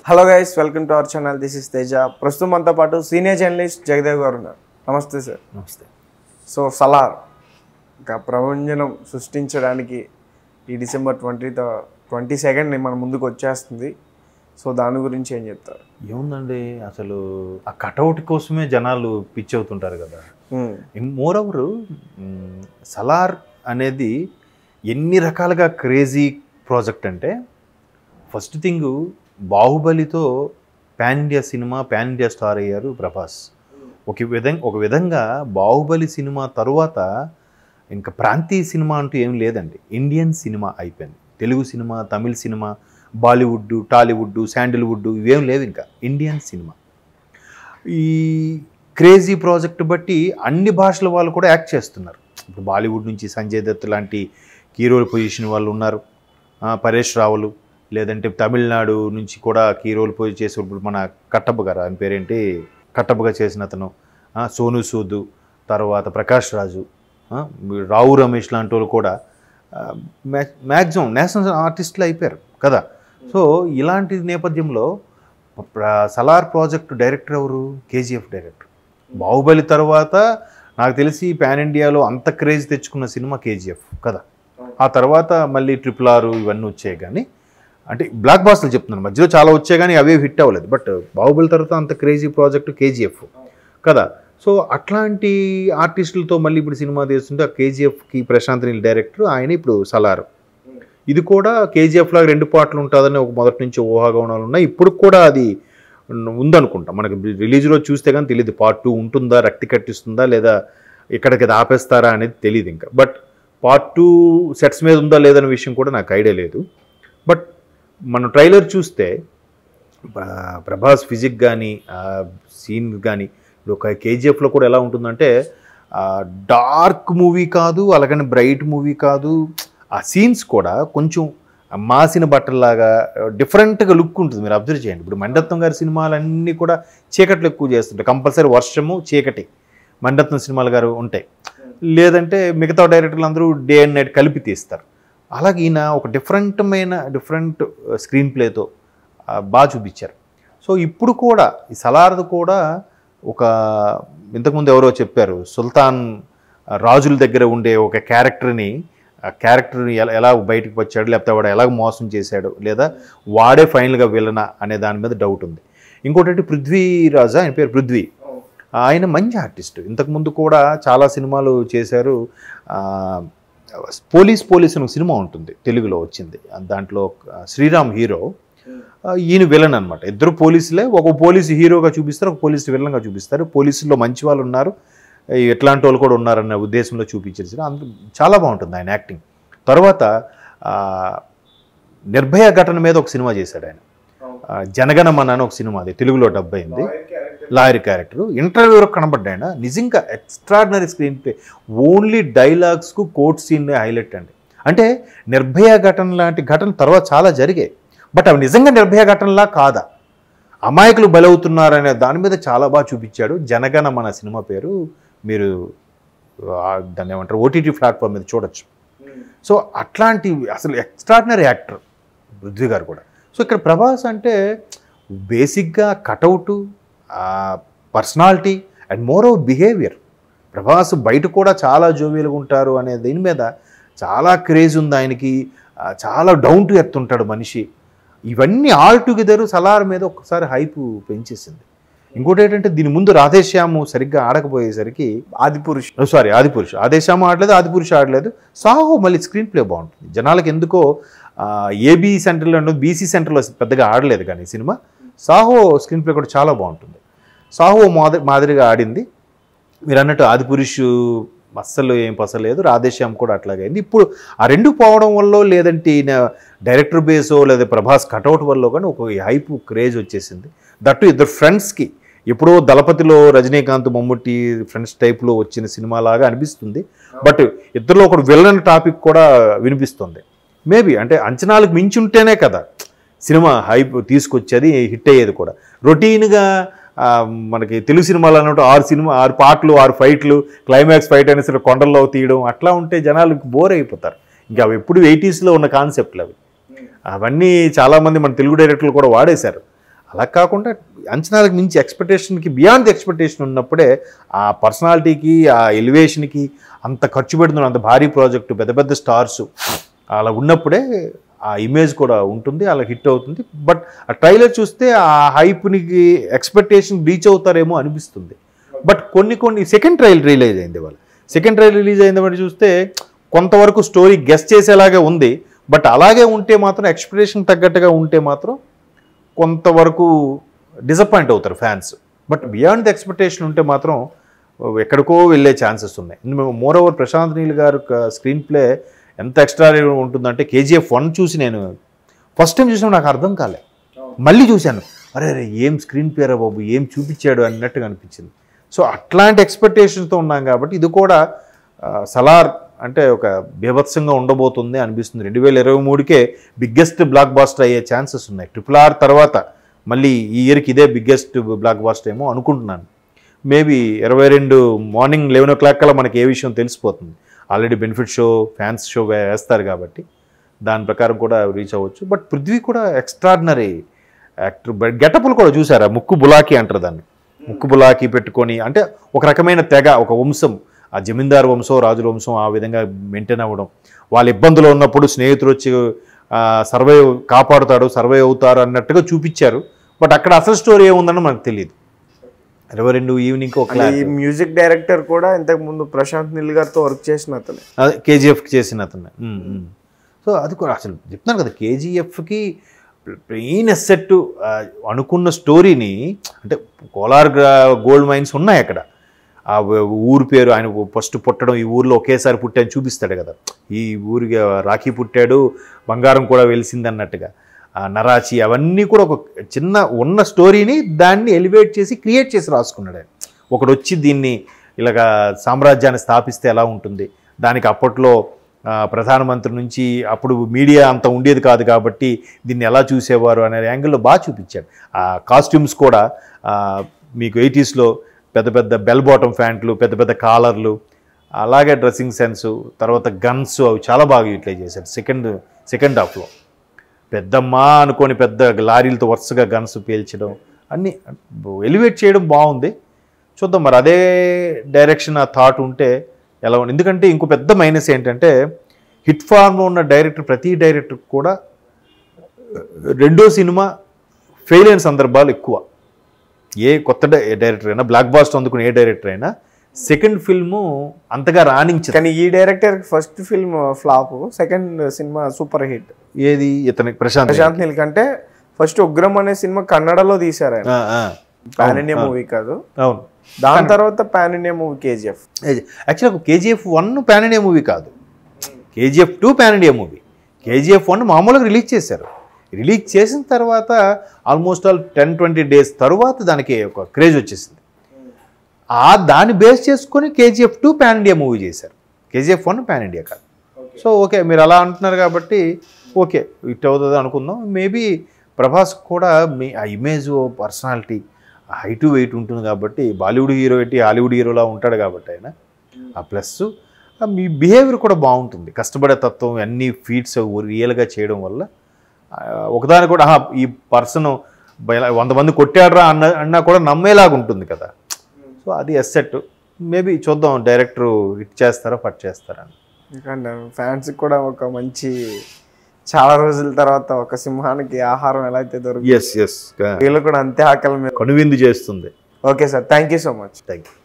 Hello guys, welcome to our channel. This is Teja. ప్రస్తుతం మనతో పాటు సీనియర్ జర్నలిస్ట్ జగదేవ్ గారు ఉన్నారు. నమస్తే సార్. నమస్తే. సో సలార్ ఇంకా ప్రభంజనం సృష్టించడానికి ఈ డిసెంబర్ 22nd మన ముందుకు వచ్చేస్తుంది. సో దాని గురించి ఏం చెప్తారు? ఏముందండి, అసలు ఆ కటౌట్ కోసమే జనాలు పిచ్చి అవుతుంటారు కదా. మోర్ ఓవర్ సలార్ అనేది ఎన్ని రకాలుగా క్రేజీ ప్రాజెక్ట్ అంటే, ఫస్ట్ థింగ్ బాహుబలితో pan India cinema, pan India star అయ్యారు ప్రభాస్. ఒక విధంగా బాహుబలి సినిమా తరువాత ఇంకా ప్రాంతీయ సినిమా అంటూ ఏం లేదండి. ఇండియన్ సినిమా అయిపోయింది. తెలుగు సినిమా, తమిళ సినిమా, బాలీవుడ్, టాలీవుడ్, శాండిల్వుడ్ ఇవేం లేవు, ఇంకా ఇండియన్ సినిమా. ఈ క్రేజీ ప్రాజెక్ట్ బట్టి అన్ని భాషల వాళ్ళు కూడా యాక్ట్ చేస్తున్నారు. ఇప్పుడు బాలీవుడ్ నుంచి సంజయ్ దత్ లాంటి హీరోల పొజిషన్ వాళ్ళు ఉన్నారు, పరేష్ రావులు, లేదంటే తమిళనాడు నుంచి కూడా హీరోలు పోయి చేసే ఇప్పుడు మన కట్టప్ప గారు, ఆయన పేరేంటి, కట్టప్పగా చేసిన అతను, సోను సూద్, తర్వాత ప్రకాష్ రాజు, రావు రమేష్ లాంటి వాళ్ళు కూడా మ్యాక్సిమం నేషనల్ ఆర్టిస్టులు అయిపోయారు కదా. సో ఇలాంటి నేపథ్యంలో సలార్ ప్రాజెక్ట్ డైరెక్టర్ ఎవరు? కేజీఎఫ్ డైరెక్టర్. బాహుబలి తర్వాత నాకు తెలిసి పాన్ ఇండియాలో అంత క్రేజ్ తెచ్చుకున్న సినిమా కేజీఎఫ్ కదా. ఆ తర్వాత మళ్ళీ RRR ఇవన్నీ వచ్చాయి, కానీ అంటే బ్లాక్ బాస్టర్లు చెప్తున్నాను, మధ్యలో చాలా వచ్చాయి కానీ అవే హిట్ అవ్వలేదు. బట్ బాహుబలి తర్వాత అంత క్రేజీ ప్రాజెక్టు కేజీఎఫ్ కదా. సో అట్లాంటి ఆర్టిస్టులతో మళ్ళీ ఇప్పుడు సినిమా తీస్తుంటే ఆ కేజీఎఫ్కి ప్రశాంత్ నీల్ డైరెక్టర్, ఆయన ఇప్పుడు సలార్. ఇది కూడా కేజీఎఫ్ లాగా 2 పార్ట్లు ఉంటుందని ఒక మొదటి నుంచి ఊహాగానాలు ఉన్నాయి. ఇప్పుడు కూడా అది ఉందనుకుంటా. మనకి రిలీజ్లో చూస్తే కానీ తెలియదు పార్ట్ 2 ఉంటుందా, రక్తి కట్టిస్తుందా, లేదా ఇక్కడికి అది ఆపేస్తారా అనేది తెలియదు ఇంకా. బట్ పార్ట్ 2 సెట్స్ మీద ఉందా లేదనే విషయం కూడా నాకు ఐడియా లేదు. బట్ మనం ట్రైలర్ చూస్తే ప్రభాస్ ఫిజిక్ కానీ సీన్ కానీ ఇప్పుడు ఒక కేజీఎఫ్లో కూడా ఎలా ఉంటుందంటే డార్క్ మూవీ కాదు, అలాగని బ్రైట్ మూవీ కాదు. ఆ సీన్స్ కూడా కొంచెం మాసిన బట్టల్లాగా డిఫరెంట్గా లుక్ ఉంటుంది. మీరు అబ్జర్వ్ చేయండి. ఇప్పుడు మణిరత్నం గారి సినిమాలన్నీ కూడా చీకట్లు ఎక్కువ చేస్తుంటాయి. కంపల్సరీ వర్షము, చీకటి మణిరత్నం సినిమాలు గారు ఉంటాయి. లేదంటే మిగతా డైరెక్టర్లు అందరూ డే అండ్ నైట్ కలిపి తీస్తారు. అలాగే ఈయన ఒక డిఫరెంట్ స్క్రీన్ ప్లేతో బాగా చూపించారు. సో ఇప్పుడు కూడా ఈ సలార్ది కూడా ఒక ఇంతకుముందు ఎవరో చెప్పారు, సుల్తాన్ రాజుల దగ్గర ఉండే ఒక క్యారెక్టర్ని ఎలా బయటకు వచ్చాడు, లేకపోతే వాడు ఎలా మోసం చేశాడు, లేదా వాడే ఫైనల్గా విలనా అనే దాని మీద డౌట్ ఉంది. ఇంకోటి పృథ్వీరాజ్, ఆయన పేరు పృథ్వీ. ఆయన మంచి ఆర్టిస్ట్. ఇంతకుముందు కూడా చాలా సినిమాలు చేశారు. పోలీస్ అని ఒక సినిమా ఉంటుంది, తెలుగులో వచ్చింది. దాంట్లో శ్రీరామ్ హీరో, ఈయన విలన్ అనమాట. ఇద్దరు పోలీసులే, ఒక పోలీసు హీరోగా చూపిస్తారు, ఒక పోలీసు విలన్గా చూపిస్తారు. పోలీసుల్లో మంచి వాళ్ళు ఉన్నారు, ఎట్లాంటి వాళ్ళు కూడా ఉన్నారన్న ఉద్దేశంలో చూపించారు. చాలా బాగుంటుంది ఆయన యాక్టింగ్. తర్వాత నిర్భయ ఘటన మీద ఒక సినిమా చేశాడు ఆయన, జనగణమన అని ఒక సినిమా, అది తెలుగులో డబ్ అయింది. లాయర్ క్యారెక్టర్ ఇంటర్వ్యూలో కనబడ్డా ఆయన. నిజంగా ఎక్స్ట్రాడినరీ స్క్రీన్ ప్లే, ఓన్లీ డైలాగ్స్కు కోర్ట్ సీన్ హైలైట్ అండి. అంటే నిర్భయ ఘటన లాంటి ఘటన తర్వాత చాలా జరిగాయి, బట్ అవి నిజంగా నిర్భయ ఘటనలా కాదా, అమాయకులు బలవుతున్నారనే దాని మీద చాలా బాగా చూపించాడు. జనగణమన సినిమా పేరు, మీరు దాన్ని ఏమంటారు, OTT ప్లాట్ఫామ్ మీద చూడొచ్చు. సో అట్లాంటి అసలు ఎక్స్ట్రాడినరీ యాక్టర్ పృథ్వీ గారు కూడా. సో ఇక్కడ ప్రభాస్ అంటే బేసిక్గా cutout, personality and moreover behaviour. Prabhas బయట కూడా చాలా జోవియల్గా ఉంటారు అనే దీని మీద చాలా క్రేజ్ ఉంది ఆయనకి. చాలా డౌన్ టు ఎర్త్ ఉంటాడు మనిషి. ఇవన్నీ ఆల్ టుగెదర్ సలార్ మీద ఒక్కసారి హైప్ పెంచేసింది. ఇంకోటి ఏంటంటే దీని ముందు రాధేశ్యాము సరిగ్గా ఆడకపోయేసరికి ఆదిపురుష్ ఆదేశ్యాము ఆడలేదు, ఆదిపురుష్ ఆడలేదు. సాహో మళ్ళీ స్క్రీన్ ప్లే బాగుంటుంది. జనాలకు ఎందుకో AB సెంటర్లో, BC సెంటర్లో పెద్దగా ఆడలేదు, కానీ సినిమా సాహో స్క్రీన్ ప్లే కూడా చాలా బాగుంటుంది. సాహో మాదిరిగా ఆడింది. మీరు అన్నట్టు ఆదిపురుష్ అస్సలు ఏం పసలేదు, రాధేశ్యామ్ కూడా అట్లాగే అయింది. ఇప్పుడు ఆ 2 పోవడం వల్ల, లేదంటే డైరెక్టర్ బేసో లేదా ప్రభాస్ కటౌట్ వల్ల కానీ ఒక హైప్ క్రేజ్ వచ్చేసింది. దట్టు ఇద్దరు ఫ్రెండ్స్కి. ఎప్పుడో దళపతిలో రజనీకాంత్ మమ్ముట్టి ఫ్రెండ్స్ టైప్లో వచ్చిన సినిమా లాగా అనిపిస్తుంది. బట్ ఇద్దరిలో ఒకటి విలన్ టాపిక్ కూడా వినిపిస్తుంది. మేబీ అంటే అంచనాలకు మించి ఉంటేనే కదా సినిమా హైప్ తీసుకొచ్చేది, హిట్ అయ్యేది కూడా. రొటీన్గా మనకి తెలుగు సినిమాలు అన్నట్టు 6 పాటలు, 6 ఫైట్లు, క్లైమాక్స్ ఫైట్ అయినా సరే కొండల్లో తీయడం, అట్లా ఉంటే జనాలకు బోర్ అయిపోతారు. ఇంకా అవి ఎప్పుడు 80s ఉన్న కాన్సెప్ట్లు అవి. అవన్నీ చాలామంది మన తెలుగు డైరెక్టర్లు కూడా వాడేశారు. అలా కాకుండా అంచనాలకు మించి ఎక్స్పెక్టేషన్కి బియాండ్ ది ఎక్స్పెక్టేషన్ ఉన్నప్పుడే ఆ పర్సనాలిటీకి ఆ ఎలివేషన్కి అంత ఖర్చు పెడుతున్న అంత భారీ ప్రాజెక్టు పెద్ద పెద్ద స్టార్స్ అలా ఉన్నప్పుడే ఆ ఇమేజ్ కూడా ఉంటుంది, అలా హిట్ అవుతుంది. బట్ ఆ ట్రైలర్ చూస్తే ఆ హైప్నికి ఎక్స్పెక్టేషన్ రీచ్ అవుతారేమో అనిపిస్తుంది. బట్ కొన్ని సెకండ్ ట్రైలర్ రిలీజ్ అయింది వాళ్ళు. సెకండ్ ట్రైలర్ రిలీజ్ అయింది బట్టి చూస్తే కొంతవరకు స్టోరీ గెస్ చేసేలాగే ఉంది. బట్ అలాగే ఉంటే మాత్రం ఎక్స్పెక్టేషన్ తగ్గట్టుగా ఉంటే మాత్రం కొంతవరకు డిసప్పాయింట్ అవుతారు fans. But beyond the expectation ఉంటే మాత్రం ఎక్కడికో వెళ్ళే ఛాన్సెస్ ఉన్నాయి. మోర్ ఓవర్ ప్రశాంత్ నీల్ గారు స్క్రీన్ ప్లే ఎంత ఎక్స్ట్రాడినరీ ఉంటుందంటే KGF 1 చూసి నేను ఫస్ట్ టైం చూసినప్పుడు నాకు అర్థం కాలే, మళ్ళీ చూశాను, అరే ఏం స్క్రీన్ ప్లేరా బాబు, ఏం చూపించాడు అన్నట్టుగా అనిపించింది. సో అట్లాంటి ఎక్స్పెక్టేషన్తో ఉన్నాం కాబట్టి ఇది కూడా సలార్ అంటే ఒక బీభత్సంగా ఉండబోతుంది అనిపిస్తుంది. 2023కే బిగ్గెస్ట్ బ్లాక్ బాస్టర్ అయ్యే ఛాన్సెస్ ఉన్నాయి. RRR తర్వాత మళ్ళీ ఈ ఇయర్కి ఇదే బిగ్గెస్ట్ బ్లాక్ బాస్టర్ ఏమో అనుకుంటున్నాను. మేబీ 22 మార్నింగ్ 11 o'clock కల్లా మనకి ఏ విషయం తెలిసిపోతుంది. Already benefit show fans show వేస్తారు కాబట్టి దాని ప్రకారం కూడా రీచ్ అవ్వచ్చు. బట్ పృథ్వీ కూడా ఎక్స్ట్రాడినరీ యాక్టర్. గెటప్లు కూడా చూసారా, ముక్కు బులాకి అంటారు దాన్ని, ముక్కు బులాకి పెట్టుకొని అంటే ఒక రకమైన తెగ, ఒక వంశం, ఆ జమీందారు వంశం రాజుల వంశం ఆ విధంగా మెయింటైన్ అవ్వడం, వాళ్ళ ఇబ్బందులు ఉన్నప్పుడు స్నేహితులు వచ్చి సర్వైవ్ కాపాడుతాడు, సర్వైవ్ అవుతారు అన్నట్టుగా చూపించారు. బట్ అక్కడ అసలు స్టోరీ ఏముందని మనకు తెలియదు. 22 ఈవినింగ్ ఒక మ్యూజిక్ డైరెక్టర్ కూడా ఇంతకు ముందు ప్రశాంత్ నీల్ గారితో వర్క్ చేసిన అతనే, అదే KGFకి చేసిన అతనే. సో అది కూడా అసలు చెప్తున్నాను కదా, KGFకి మెయిన్ అసెట్ అనుకున్న స్టోరీని అంటే కోలార్ గోల్డ్ మైన్స్ ఉన్నాయి అక్కడ, ఆ ఊరు పేరు ఆయన ఫస్ట్ పుట్టడం ఈ ఊరిలో ఒకేసారి పుట్టాను చూపిస్తాడు కదా, ఈ ఊరికి రాఖీ పుట్టాడు బంగారం కూడా వెలిసింది అన్నట్టుగా, నరాచి అవన్నీ కూడా ఒక చిన్న ఉన్న స్టోరీని దాన్ని ఎలివేట్ చేసి క్రియేట్ చేసి రాసుకున్నాడు ఆయన. ఒకడు వచ్చి దీన్ని ఇలాగా సామ్రాజ్యాన్ని స్థాపిస్తే ఎలా ఉంటుంది, దానికి అప్పట్లో ప్రధానమంత్రి నుంచి అప్పుడు మీడియా అంత ఉండేది కాదు కాబట్టి దీన్ని ఎలా చూసేవారు అనే యాంగిల్లో బాగా చూపించాడు. ఆ కాస్ట్యూమ్స్ కూడా మీకు 80sలో పెద్ద పెద్ద బెల్ బాటమ్ ప్యాంట్లు, పెద్ద పెద్ద కాలర్లు, అలాగే డ్రెస్సింగ్ సెన్స్, తర్వాత గన్స్ అవి చాలా బాగా యూటిలైజ్ చేశారు. సెకండ్ హాఫ్లో పెద్దమ్మా అనుకొని పెద్ద లారీలతో వరుసగా గన్స్ పేల్చడం అన్నీ ఎలివేట్ చేయడం బాగుంది. చూద్దాం మరి అదే డైరెక్షన్ ఆ థాట్ ఉంటే ఎలా ఉంది. ఎందుకంటే ఇంకో పెద్ద మైనస్ ఏంటంటే హిట్ ఫార్మ్లో ఉన్న ప్రతి డైరెక్టర్ కూడా రెండో సినిమా ఫెయిల్ అయిన సందర్భాలు ఎక్కువ. ఏ కొత్త డైరెక్టర్ అయినా, బ్లాక్ బాస్టర్ అందుకుని ఏ డైరెక్టర్ అయినా సెకండ్ ఫిల్ము అంతగా రాణించదు. కానీ ఈ director first film flop, second cinema super hit. ఏది ఇతనికి ప్రశాంత్ నీల్ కంటే ఫస్ట్ ఉగ్రం అనే సినిమా కన్నడలో తీశారు ఆయన, పాన్ ఇండియా మూవీ కాదు. అవును, దాని తర్వాత పాన్ ఇండియా మూవీ KGF. యాక్చువల్గా KGF 1 పాన్ ఇండియా మూవీ కాదు, KGF 2 pan India movie. KGF 1 మామూలుగా రిలీజ్ చేశారు. రిలీజ్ చేసిన తర్వాత ఆల్మోస్ట్ ఆల్ 10-20 days తర్వాత దానికి ఒక క్రేజ్ వచ్చేసింది. దాన్ని బేస్ చేసుకొని KGF 2 పాన్ ఇండియా మూవీ చేశారు. KGF 1 పాన్ ఇండియా కాదు. సో ఓకే, మీరు అలా అంటున్నారు కాబట్టి ఓకే హిట్ అవుతుంది అనుకుందాం. మేబీ ప్రభాస్ కూడా ఆ ఇమేజ్, పర్సనాలిటీ, హైట్ వెయిట్ ఉంటుంది కాబట్టి బాలీవుడ్ హీరో ఏంటి హాలీవుడ్ హీరోలా ఉంటాడు కాబట్టి ఆయన ఆ ప్లస్ మీ బిహేవియర్ కూడా బాగుంటుంది. కష్టపడే తత్వం, అన్ని ఫీట్స్ రియల్గా చేయడం వల్ల ఒకదాని కూడా ఈ పర్సన్ 100 మంది కొట్టాడరా అన్నా కూడా నమ్మేలాగా ఉంటుంది కదా. సో అది అసెట్. మేబీ చూద్దాం డైరెక్టర్ హిట్ చేస్తారా పట్ చేస్తారా అని. ఎందుకంటే ఫ్యాన్స్ కూడా ఒక మంచి చాలా రోజుల తర్వాత ఒక సింహానికి ఆహారం ఎలా అయితే దొరుకుతుంది, వీళ్ళు కూడా అంతే ఆకలి మీద కనువిందు చేస్తుంది. Okay sir, thank you so much. Thank you.